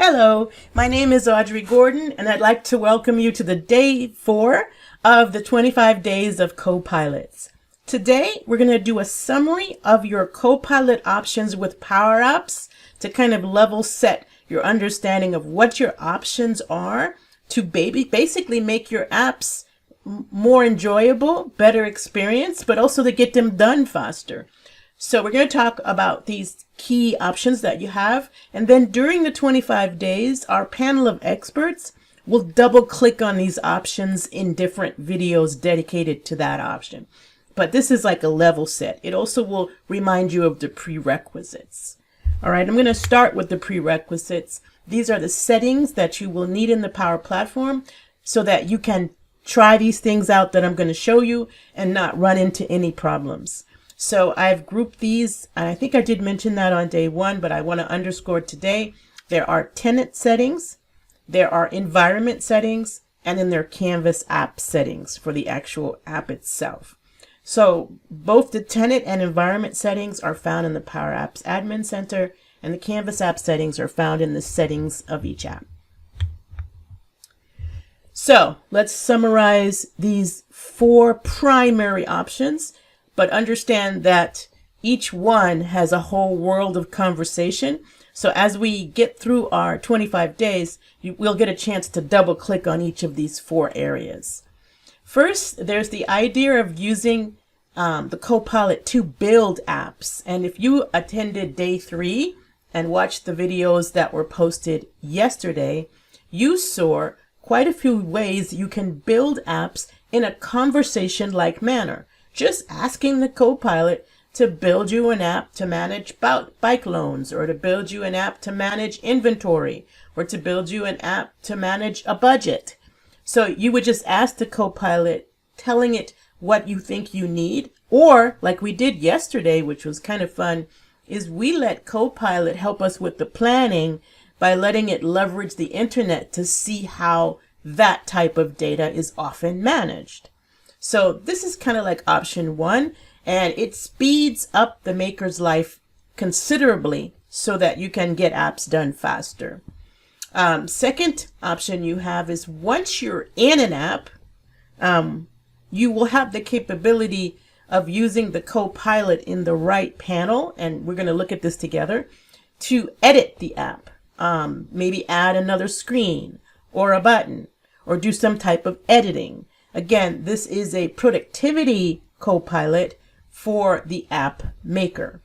Hello, my name is Audrie Gordon, and I'd like to welcome you to the day 4 of the 25 Days of Copilots. Today, we're going to do a summary of your Copilot options with Power Apps to kind of level set your understanding of what your options are to basically make your apps more enjoyable, better experience, but also to get them done faster. So we're going to talk about these key options that you have. And then during the 25 days, our panel of experts will double click on these options in different videos dedicated to that option. But this is like a level set. It also will remind you of the prerequisites. All right, I'm going to start with the prerequisites. These are the settings that you will need in the Power Platform so that you can try these things out that I'm going to show you and not run into any problems. So I've grouped these, and I think I did mention that on day 1, but I want to underscore today. There are tenant settings, there are environment settings, and then there are Canvas app settings for the actual app itself. So both the tenant and environment settings are found in the Power Apps Admin Center, and the Canvas app settings are found in the settings of each app. So let's summarize these 4 primary options. But understand that each one has a whole world of conversation. So as we get through our 25 days, we'll get a chance to double click on each of these 4 areas. First, there's the idea of using the Copilot to build apps. And if you attended day 3 and watched the videos that were posted yesterday, you saw quite a few ways you can build apps in a conversation-like manner. Just asking the Copilot to build you an app to manage bike loans, or to build you an app to manage inventory, or to build you an app to manage a budget. So you would just ask the Copilot, telling it what you think you need, or like we did yesterday, which was kind of fun, is we let Copilot help us with the planning by letting it leverage the internet to see how that type of data is often managed. So this is kind of like option 1, and it speeds up the maker's life considerably so that you can get apps done faster. Second option you have is once you're in an app, you will have the capability of using the Copilot in the right panel, and we're going to look at this together, to edit the app. Maybe add another screen or a button or do some type of editing. Again, this is a productivity Copilot for the app maker.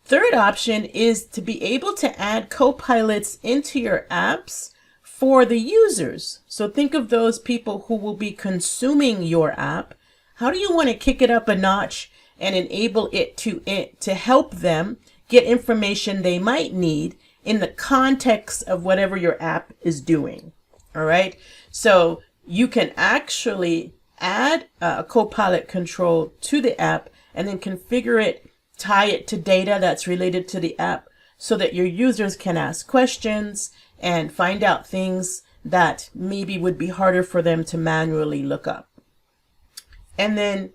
Third option is to be able to add Copilots into your apps for the users. So think of those people who will be consuming your app. How do you want to kick it up a notch and enable it to help them get information they might need in the context of whatever your app is doing? All right. So you can actually add a Copilot control to the app and then configure it, tie it to data that's related to the app so that your users can ask questions and find out things that maybe would be harder for them to manually look up. And then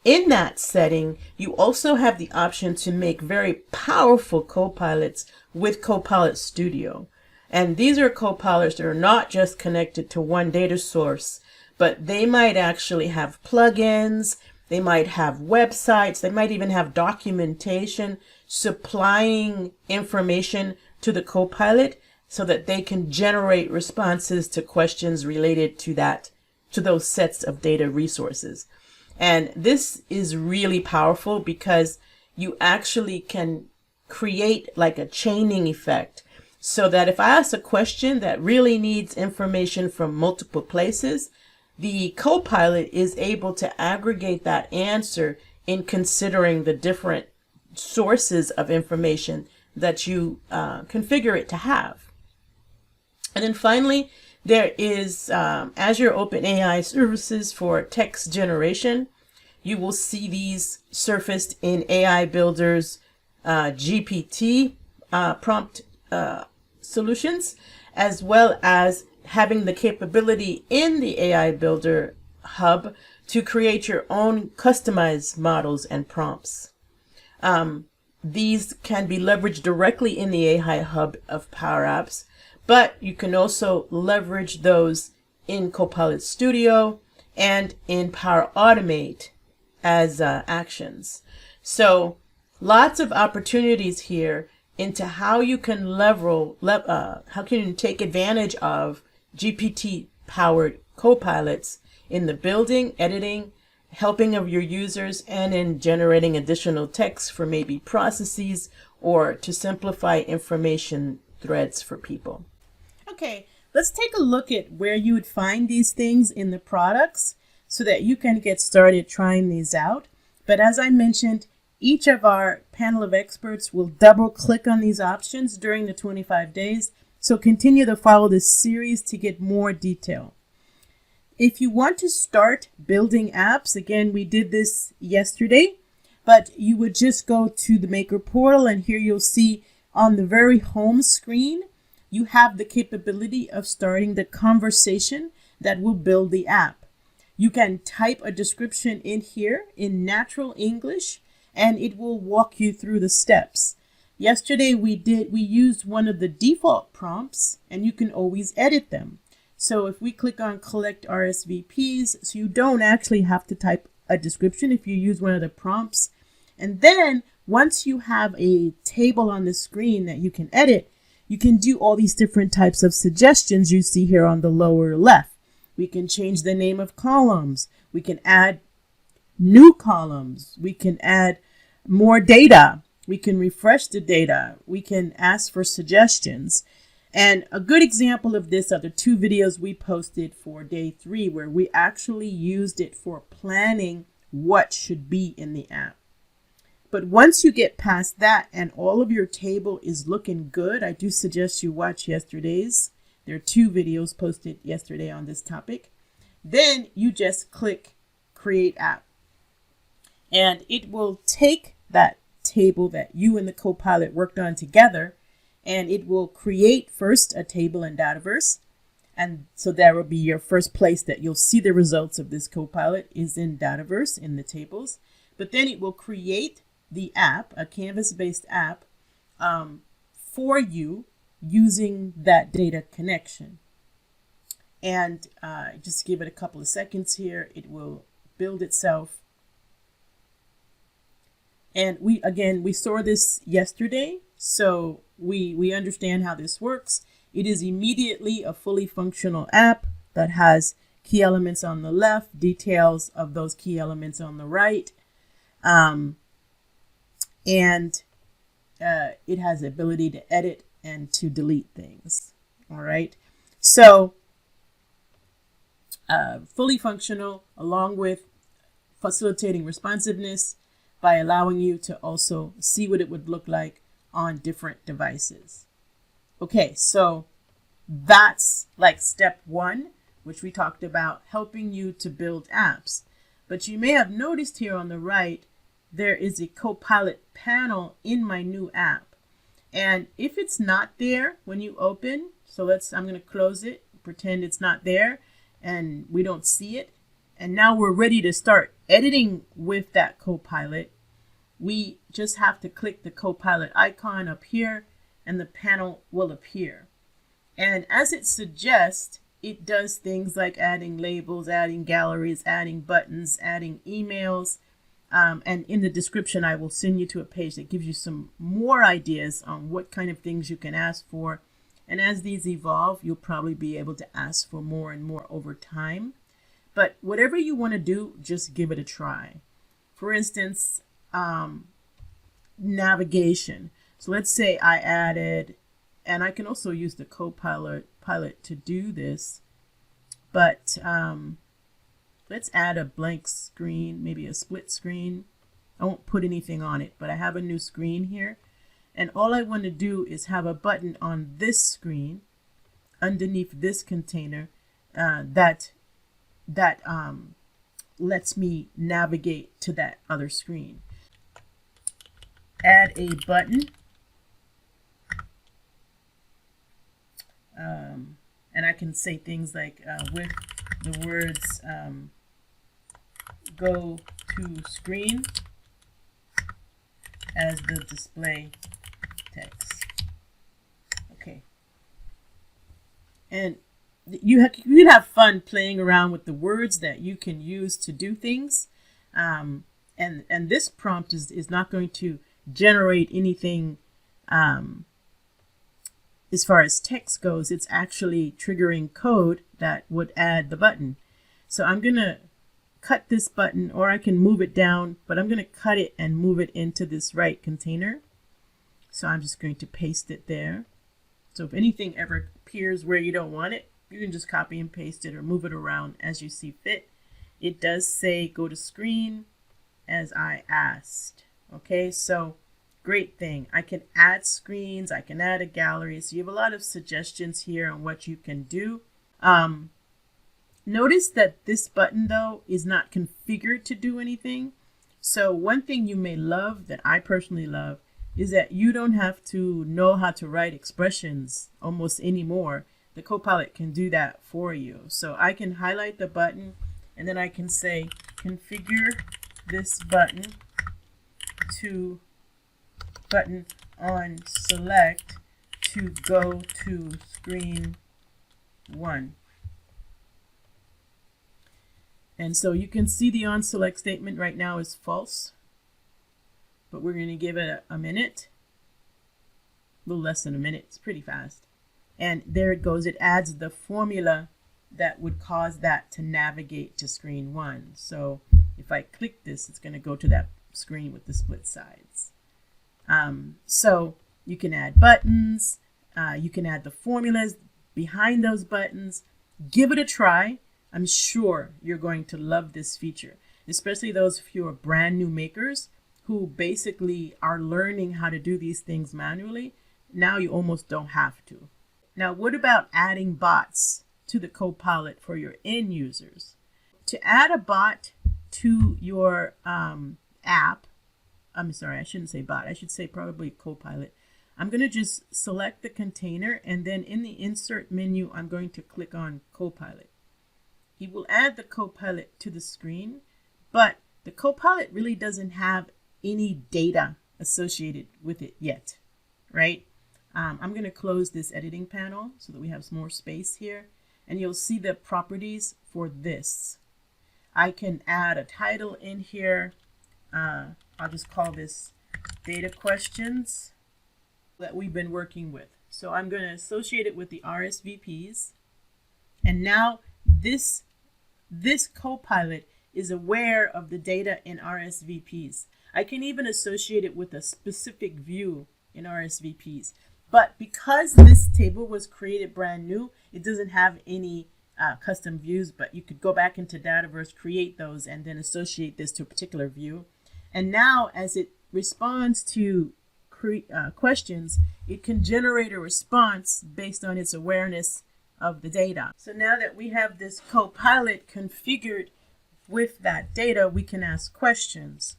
in that setting, you also have the option to make very powerful Copilots with Copilot Studio. And these are Copilots that are not just connected to one data source, but they might actually have plugins, they might have websites, they might even have documentation supplying information to the Copilot so that they can generate responses to questions related to those sets of data resources. And this is really powerful because you actually can create like a chaining effect. So that if I ask a question that really needs information from multiple places, the Copilot is able to aggregate that answer in considering the different sources of information that you configure it to have. And then finally, there is Azure OpenAI services for text generation. You will see these surfaced in AI Builder's GPT prompt solutions, as well as having the capability in the AI Builder hub to create your own customized models and prompts. these can be leveraged directly in the AI Hub of Power Apps, but you can also leverage those in Copilot Studio and in Power Automate as actions. So lots of opportunities here into how you can take advantage of GPT powered copilots in the building, editing, helping of your users, and in generating additional text for maybe processes or to simplify information threads for people. Okay, let's take a look at where you would find these things in the products so that you can get started trying these out. But as I mentioned, each of our panel of experts will double click on these options during the 25 days. So continue to follow this series to get more detail. If you want to start building apps, again, we did this yesterday, but you would just go to the Maker portal, and here you'll see on the very home screen, you have the capability of starting the conversation that will build the app. You can type a description in here in natural English, and it will walk you through the steps. Yesterday we used one of the default prompts, and you can always edit them. So if we click on collect RSVPs, so you don't actually have to type a description if you use one of the prompts. And then once you have a table on the screen that you can edit, you can do all these different types of suggestions you see here on the lower left. We can change the name of columns. We can add new columns. We can add more data. We can refresh the data. We can ask for suggestions. And a good example of this are the 2 videos we posted for day 3, where we actually used it for planning what should be in the app. But once you get past that and all of your table is looking good, I do suggest you watch yesterday's. There are 2 videos posted yesterday on this topic. Then you just click Create App. And it will take that table that you and the Copilot worked on together, and it will create first a table in Dataverse. And so that will be your first place that you'll see the results of this Copilot is in Dataverse, in the tables. But then it will create the app, a Canvas-based app, for you using that data connection. And just give it a couple of seconds here. It will build itself. And we saw this yesterday, so we understand how this works. It is immediately a fully functional app that has key elements on the left, details of those key elements on the right. And it has the ability to edit and to delete things. All right. So fully functional, along with facilitating responsiveness by allowing you to also see what it would look like on different devices. Okay, so that's like step 1, which we talked about, helping you to build apps. But you may have noticed here on the right, there is a Copilot panel in my new app. And if it's not there when you open, so I'm going to close it, pretend it's not there, and we don't see it. And now we're ready to start editing with that Copilot. We just have to click the Copilot icon up here, and the panel will appear. And as it suggests, it does things like adding labels, adding galleries, adding buttons, adding emails. And in the description, I will send you to a page that gives you some more ideas on what kind of things you can ask for. And as these evolve, you'll probably be able to ask for more and more over time. But whatever you want to do, just give it a try. For instance, navigation. So let's say I added, and I can also use the Copilot to do this, but let's add a blank screen, maybe a split screen. I won't put anything on it, but I have a new screen here. And all I want to do is have a button on this screen underneath this container that lets me navigate to that other screen. Add a button. And I can say things like with the words go to screen. as the display text. Okay. And you can have fun playing around with the words that you can use to do things. And this prompt is not going to generate anything as far as text goes. It's actually triggering code that would add the button. So I'm going to cut this button, or I can move it down, but I'm going to cut it and move it into this right container. So I'm just going to paste it there. So if anything ever appears where you don't want it, you can just copy and paste it or move it around as you see fit. It does say go to screen as I asked. Okay, so great thing. I can add screens, I can add a gallery. So you have a lot of suggestions here on what you can do. Notice that this button though is not configured to do anything. So one thing you may love, that I personally love, is that you don't have to know how to write expressions almost anymore. The Copilot can do that for you. So I can highlight the button and then I can say configure this button to button on select to go to screen 1. And so you can see the on select statement right now is false, but we're going to give it a minute, a little less than a minute. It's pretty fast. And there it goes. It adds the formula that would cause that to navigate to screen 1. So if I click this, it's going to go to that screen with the split sides. So you can add buttons, you can add the formulas behind those buttons. Give it a try. I'm sure you're going to love this feature, especially those of you who are brand new makers who basically are learning how to do these things manually. Now you almost don't have to. Now, what about adding bots to the Copilot for your end users? To add a bot to your app, I'm sorry, I shouldn't say bot. I should say probably Copilot. I'm going to just select the container, and then in the insert menu, I'm going to click on Copilot. He will add the Copilot to the screen, but the Copilot really doesn't have any data associated with it yet, right? I'm going to close this editing panel so that we have some more space here, and you'll see the properties for this. I can add a title in here. I'll just call this data questions that we've been working with. So I'm going to associate it with the RSVPs. And now this Copilot is aware of the data in RSVPs. I can even associate it with a specific view in RSVPs. But because this table was created brand new, it doesn't have any custom views, but you could go back into Dataverse, create those, and then associate this to a particular view. And now as it responds to questions, it can generate a response based on its awareness of the data. So now that we have this Copilot configured with that data, we can ask questions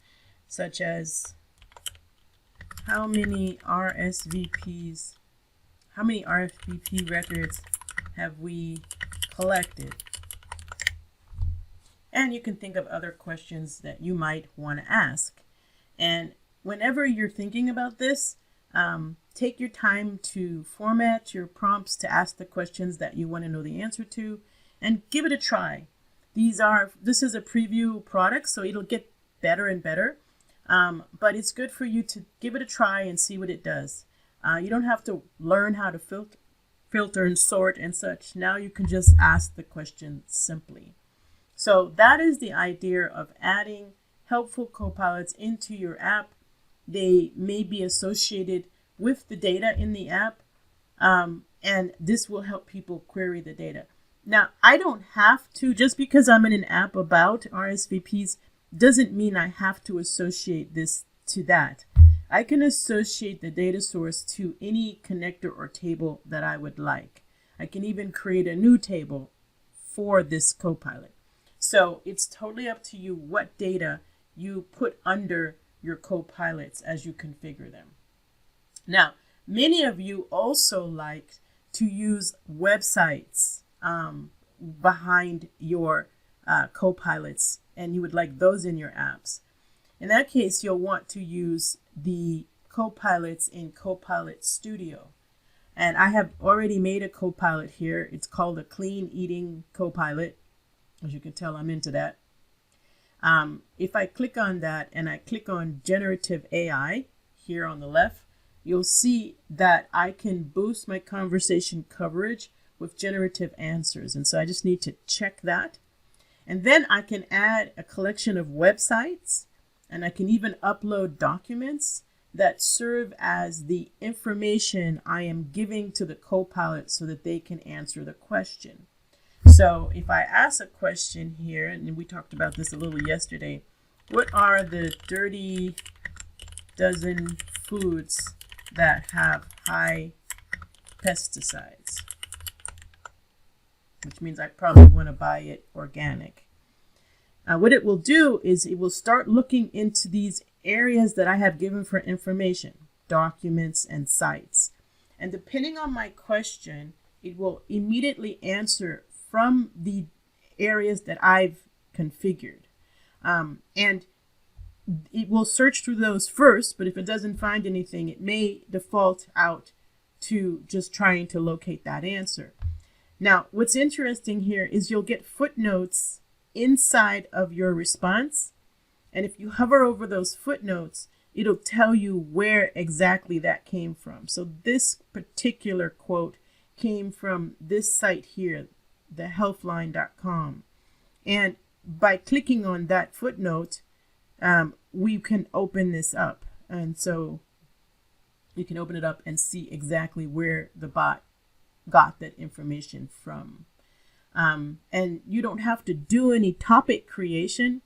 such as how many RSVP records have we collected? And you can think of other questions that you might want to ask. And whenever you're thinking about this, take your time to format your prompts to ask the questions that you want to know the answer to, and give it a try. This is a preview product, so it'll get better and better. But it's good for you to give it a try and see what it does. You don't have to learn how to filter and sort and such. Now you can just ask the question simply. So that is the idea of adding helpful copilots into your app. They may be associated with the data in the app, and this will help people query the data. Now, I don't have to, just because I'm in an app about RSVPs, doesn't mean I have to associate this to that. I can associate the data source to any connector or table that I would like. I can even create a new table for this Copilot. So it's totally up to you what data you put under your Copilots as you configure them. Now, many of you also like to use websites behind your Copilots, and you would like those in your apps. In that case, you'll want to use the copilots in Copilot Studio. And I have already made a copilot here. It's called a clean eating copilot. As you can tell, I'm into that. If I click on that and I click on generative AI here on the left, you'll see that I can boost my conversation coverage with generative answers. And so I just need to check that. And then I can add a collection of websites, and I can even upload documents that serve as the information I am giving to the Copilot so that they can answer the question. So if I ask a question here, and we talked about this a little yesterday, what are the 30 dozen foods that have high pesticides? Which means I probably want to buy it organic. What it will do is it will start looking into these areas that I have given for information, documents and sites. And depending on my question, it will immediately answer from the areas that I've configured. And it will search through those first, but if it doesn't find anything, it may default out to just trying to locate that answer. Now, what's interesting here is you'll get footnotes inside of your response. And if you hover over those footnotes, it'll tell you where exactly that came from. So this particular quote came from this site here, thehealthline.com. And by clicking on that footnote, we can open this up. And so you can open it up and see exactly where the bot got that information from. And you don't have to do any topic creation.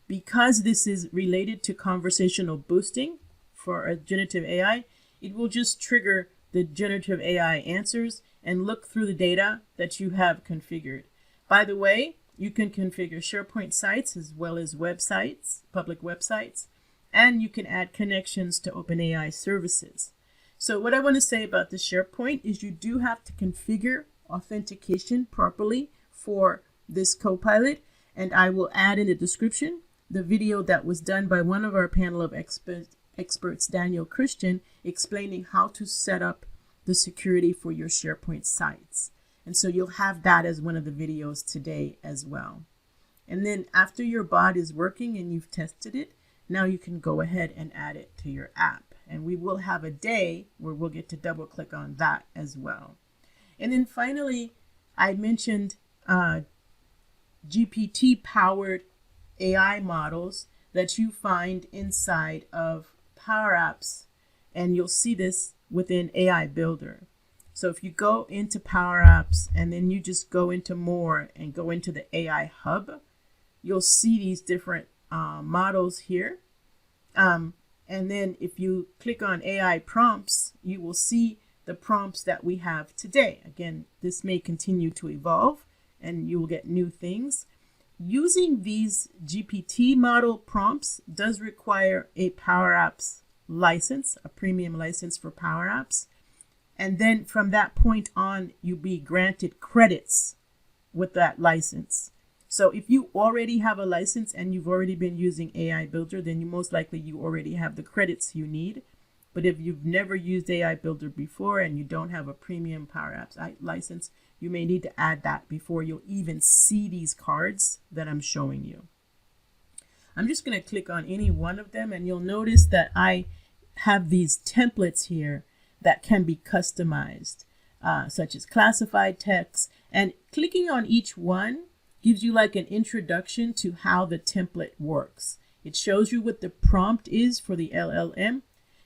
Because this is related to conversational boosting for a generative AI, it will just trigger the generative AI answers and look through the data that you have configured. By the way, you can configure SharePoint sites as well as websites, public websites, and you can add connections to OpenAI services. So what I want to say about the SharePoint is you do have to configure authentication properly for this Copilot, and I will add in the description the video that was done by one of our panel of experts, Daniel Christian, explaining how to set up the security for your SharePoint sites. And so you'll have that as one of the videos today as well. And then after your bot is working and you've tested it, now you can go ahead and add it to your app. And we will have a day where we'll get to double click on that as well. And then finally, I mentioned GPT Powered AI models that you find inside of Power Apps, and you'll see this within AI Builder. So if you go into Power Apps and then you just go into more and go into the AI Hub, you'll see these different models here. And then if you click on AI prompts, you will see the prompts that we have today. Again, this may continue to evolve and you will get new things. Using these GPT model prompts does require a Power Apps license, a premium license for Power Apps. And then from that point on, you'll be granted credits with that license. So if you already have a license and you've already been using AI Builder, then you most likely you already have the credits you need. But if you've never used AI Builder before and you don't have a premium Power Apps license, you may need to add that before you'll even see these cards that I'm showing you. I'm just going to click on any one of them and you'll notice that I have these templates here that can be customized, such as classified text. And clicking on each one gives you like an introduction to how the template works. It shows you what the prompt is for the LLM.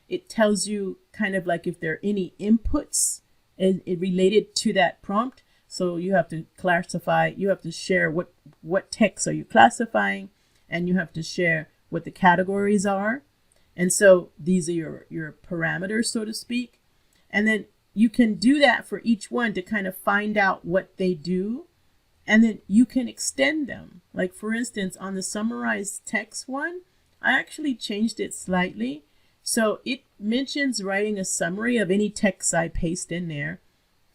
It tells you kind of like if there are any inputs related to that prompt. So you have to classify, you have to share what text are you classifying, and you have to share what the categories are. And so these are your parameters, so to speak. And then you can do that for each one to kind of find out what they do. And then you can extend them. Like for instance, on the summarized text one, I actually changed it slightly. So it mentions writing a summary of any text I paste in there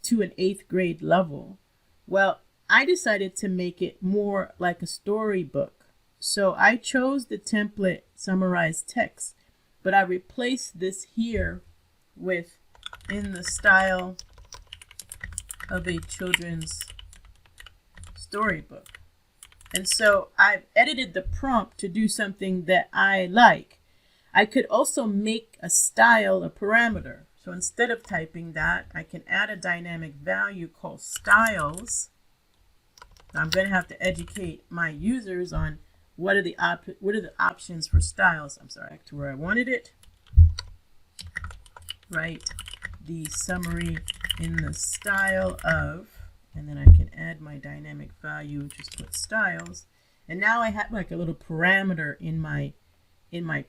to an 8th grade level. Well, I decided to make it more like a storybook. So I chose the template summarized text. but I replaced this here with in the style of a children's storybook. And so I've edited the prompt to do something that I like. I could also make a style a parameter. So instead of typing that, I can add a dynamic value called styles. I'm going to have to educate my users on what are the options for styles. I'm sorry, back to where I wanted it. Write the summary in the style of, and then I can add my dynamic value, just put styles. And now I have like a little parameter in my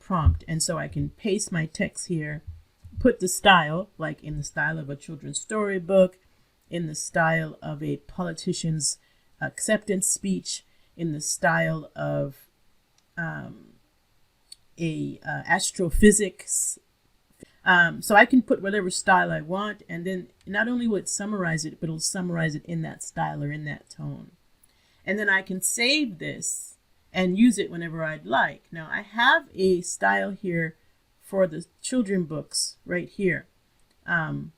prompt. And so I can paste my text here, put the style, like in the style of a children's storybook, in the style of a politician's acceptance speech, in the style of astrophysics. So I can put whatever style I want, and then not only will it summarize it, but it'll summarize it in that style or in that tone. And then I can save this and use it whenever I'd like. Now I have a style here for the children books right here. And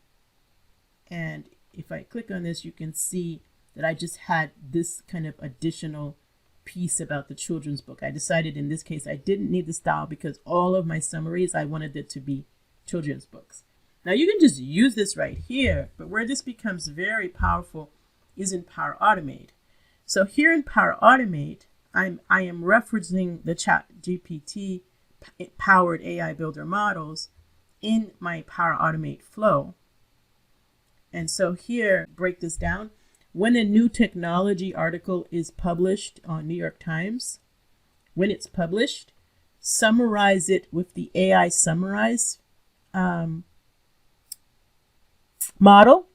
if I click on this, you can see that I just had this kind of additional piece about the children's book. I decided in this case I didn't need the style because all of my summaries, I wanted it to be children's books. Now you can just use this right here, but where this becomes very powerful is in Power Automate. So here in Power Automate, I am referencing the GPT Powered AI Builder models in my Power Automate flow. And so here, break this down. When a new technology article is published on New York Times, when it's published, summarize it with the AI Summarize model,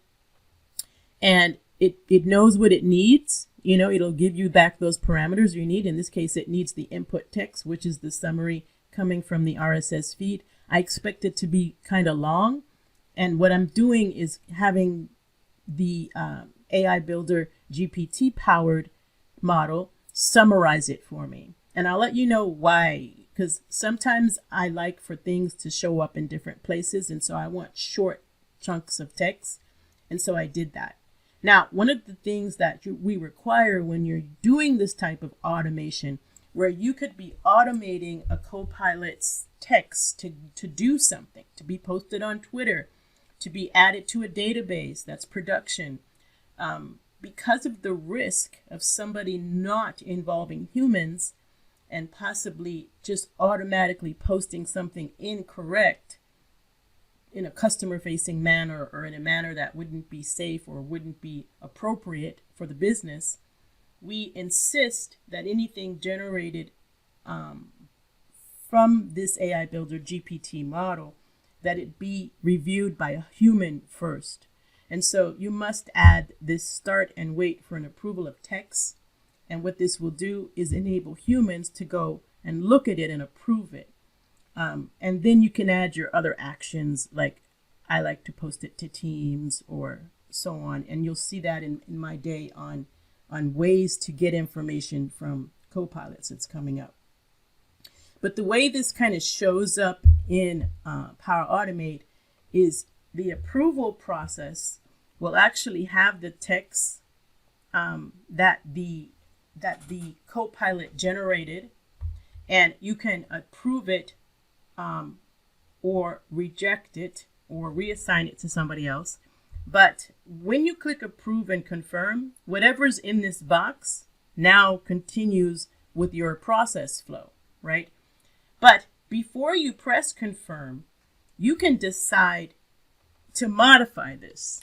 and it knows what it needs. You know, it'll give you back those parameters you need. In this case, it needs the input text, which is the summary coming from the RSS feed. I expect it to be kind of long, and what I'm doing is having the AI Builder GPT powered model summarize it for me. And I'll let you know why, because sometimes I like for things to show up in different places, and so I want short chunks of text, and so I did that. Now, one of the things that we require when you're doing this type of automation, where you could be automating a Copilot's text to do something, to be posted on Twitter, to be added to a database, that's production, because of the risk of somebody not involving humans and possibly just automatically posting something incorrect in a customer-facing manner or in a manner that wouldn't be safe or wouldn't be appropriate for the business, we insist that anything generated from this AI Builder GPT model, that it be reviewed by a human first. And so you must add this start and wait for an approval of text. And what this will do is enable humans to go and look at it and approve it. And then you can add your other actions, like I like to post it to teams or so on. And you'll see that in my day on ways to get information from Copilots that's coming up. But the way this kind of shows up in Power Automate is the approval process will actually have the text that the Copilot generated, and you can approve it or reject it or reassign it to somebody else. But when you click approve and confirm, whatever's in this box now continues with your process flow, right? But before you press confirm, you can decide to modify this,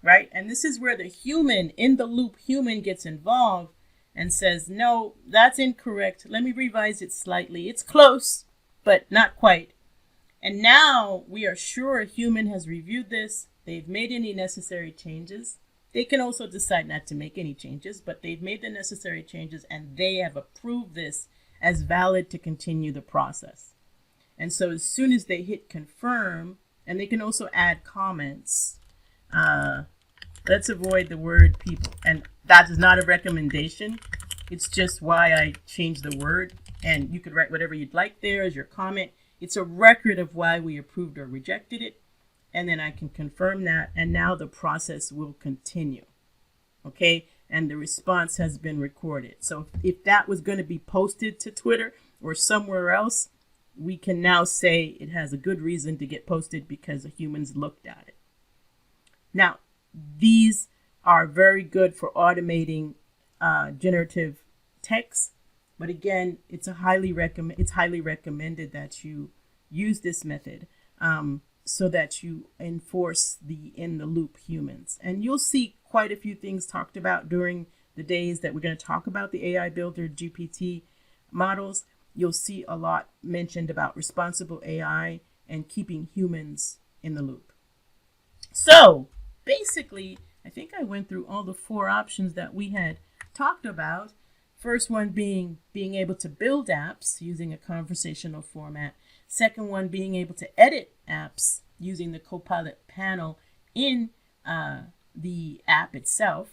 right? And this is where the human, in the loop human, gets involved and says, no, that's incorrect. Let me revise it slightly. It's close, but not quite. And now we are sure a human has reviewed this. They've made any necessary changes. They can also decide not to make any changes, but they've made the necessary changes and they have approved this as valid to continue the process. And so as soon as they hit confirm, and they can also add comments, let's avoid the word people. And that is not a recommendation. It's just why I changed the word. And you could write whatever you'd like there as your comment. It's a record of why we approved or rejected it. And then I can confirm that. And now the process will continue. Okay. And the response has been recorded. So if that was going to be posted to Twitter or somewhere else, we can now say it has a good reason to get posted because the humans looked at it. Now, these are very good for automating generative text. But again, it's highly recommended that you use this method so that you enforce the in-the-loop humans. And you'll see quite a few things talked about during the days that we're going to talk about the AI Builder GPT models. You'll see a lot mentioned about responsible AI and keeping humans in the loop. So basically, I think I went through all the 4 options that we had talked about. First one being able to build apps using a conversational format. Second one being able to edit apps using the Copilot panel in the app itself.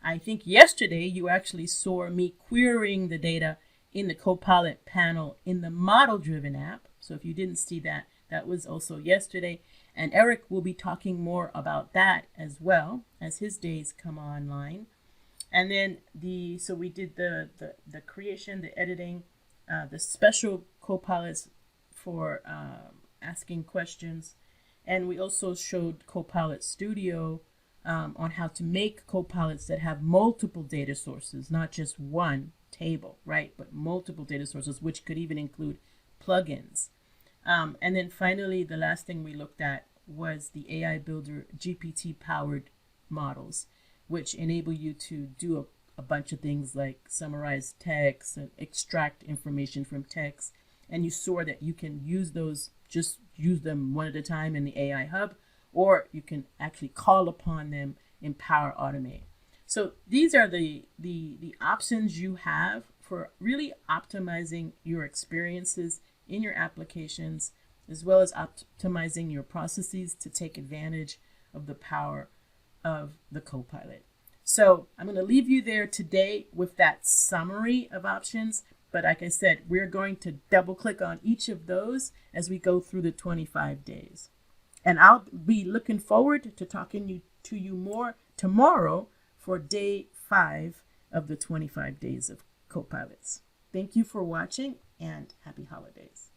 I think yesterday you actually saw me querying the data in the Copilot panel in the model-driven app. So if you didn't see that, that was also yesterday. And Eric will be talking more about that as well as his days come online. And then so we did the creation, the editing, the special Copilots for asking questions. And we also showed Copilot Studio on how to make Copilots that have multiple data sources, not just one table, right? But multiple data sources, which could even include plugins. And then finally, the last thing we looked at was the AI Builder GPT Powered Models, which enable you to do a bunch of things like summarize text and extract information from text. And you saw that you can use those, just use them one at a time in the AI Hub, or you can actually call upon them in Power Automate. So these are the options you have for really optimizing your experiences in your applications, as well as optimizing your processes to take advantage of the power of the Copilot. So I'm going to leave you there today with that summary of options. But like I said, we're going to double click on each of those as we go through the 25 days. And I'll be looking forward to talking to you more tomorrow for day 5 of the 25 days of Copilots. Thank you for watching and happy holidays.